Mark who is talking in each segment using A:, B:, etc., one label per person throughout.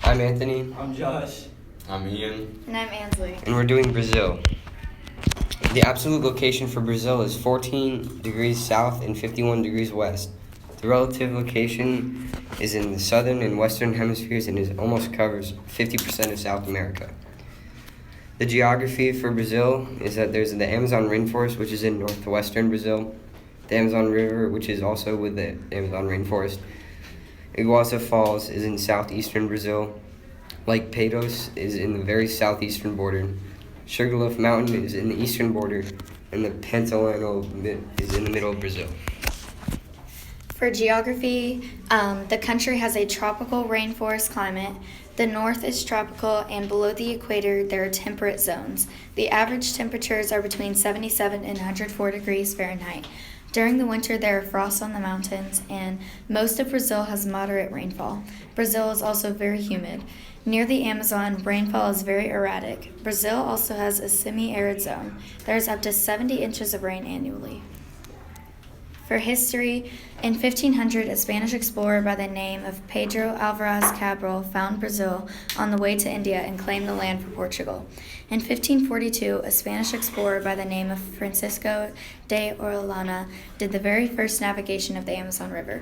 A: I'm Anthony.
B: I'm Josh.
C: I'm Ian.
D: And I'm Ansley.
A: And we're doing Brazil. The absolute location for Brazil is 14 degrees south and 51 degrees west. The relative location is in the southern and western hemispheres and it almost covers 50% of South America. The geography for Brazil is that there's the Amazon rainforest, which is in northwestern Brazil, the Amazon River, which is also with the Amazon rainforest. Iguaçu Falls is in southeastern Brazil. Lake Peitos is in the very southeastern border. Sugarloaf Mountain is in the eastern border, and the Pantanal is in the middle of Brazil.
D: For geography, the country has a tropical rainforest climate. The north is tropical, and below the equator, there are temperate zones. The average temperatures are between 77 and 104 degrees Fahrenheit. During the winter, there are frosts on the mountains, and most of Brazil has moderate rainfall. Brazil is also very humid. Near the Amazon, rainfall is very erratic. Brazil also has a semi-arid zone. There is up to 70 inches of rain annually. For history, in 1500, a Spanish explorer by the name of Pedro Alvarez Cabral found Brazil on the way to India and claimed the land for Portugal. In 1542, a Spanish explorer by the name of Francisco de Orellana did the very first navigation of the Amazon River.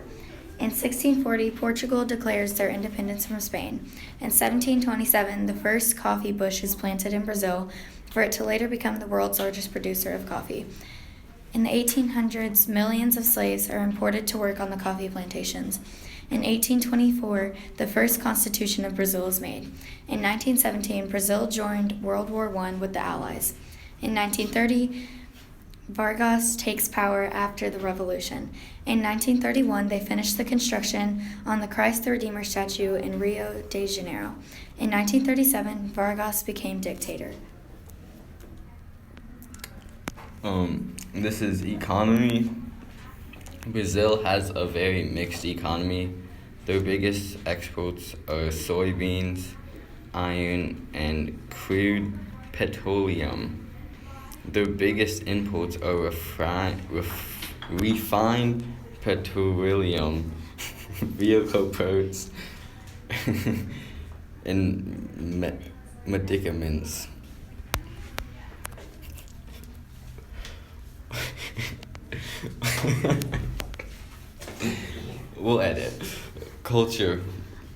D: In 1640, Portugal declares their independence from Spain. In 1727, the first coffee bush is planted in Brazil, for it to later become the world's largest producer of coffee. In the 1800s, millions of slaves are imported to work on the coffee plantations. In 1824, the first constitution of Brazil is made. In 1917, Brazil joined World War I with the Allies. In 1930, Vargas takes power after the revolution. In 1931, they finished the construction on the Christ the Redeemer statue in Rio de Janeiro. In 1937, Vargas became dictator.
C: This is economy. Brazil has a very mixed economy. Their biggest exports are soybeans, iron, and crude petroleum. Their biggest imports are refined petroleum, vehicle parts, and medicaments. We'll edit. Culture.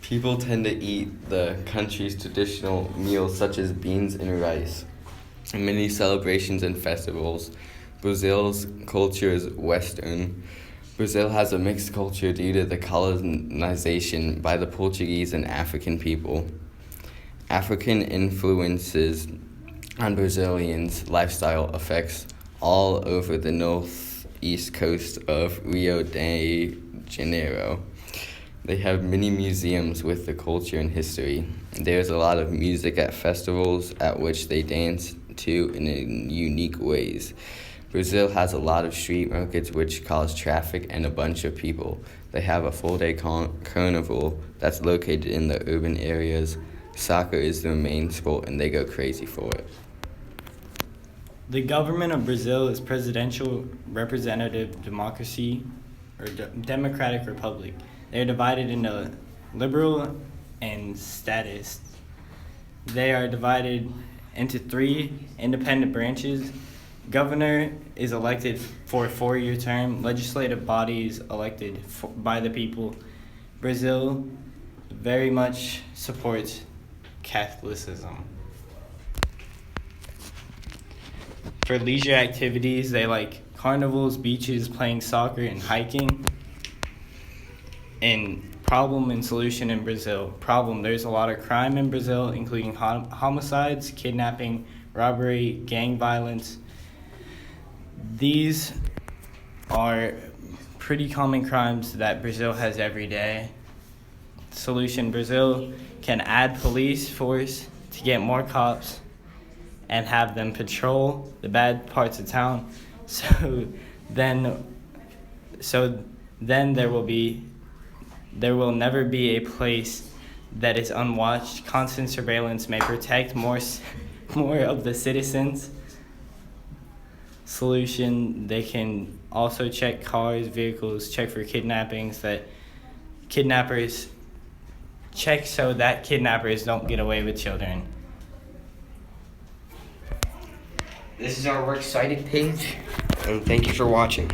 C: People tend to eat the country's traditional meals such as beans and rice. In many celebrations and festivals, Brazil's culture is Western. Brazil has a mixed culture due to the colonization by the Portuguese and African people. African influences on Brazilians' lifestyle affects all over the northeast coast of Rio de Janeiro. They have many museums with the culture and history. There's a lot of music at festivals at which they dance to in unique ways. Brazil has a lot of street markets which cause traffic and a bunch of people. They have a full-day carnival that's located in the urban areas. Soccer is their main sport and they go crazy for it.
B: The government of Brazil is presidential representative democracy or democratic republic. They are divided into liberal and statist. They are divided into 3 independent branches. Governor is elected for a 4-year term. Legislative body is elected by the people. Brazil very much supports Catholicism. For leisure activities, they like carnivals, beaches, playing soccer, and hiking. And problem and solution in Brazil. Problem, there's a lot of crime in Brazil, including homicides, kidnapping, robbery, gang violence. These are pretty common crimes that Brazil has every day. Solution, Brazil can add police force to get more cops and have them patrol the bad parts of town. So then there will never be a place that is unwatched. Constant surveillance may protect more of the citizens. Solution, they can also check cars, vehicles, check for kidnappings, that kidnappers check so that kidnappers don't get away with children.
A: This is our works cited page, and thank you for watching.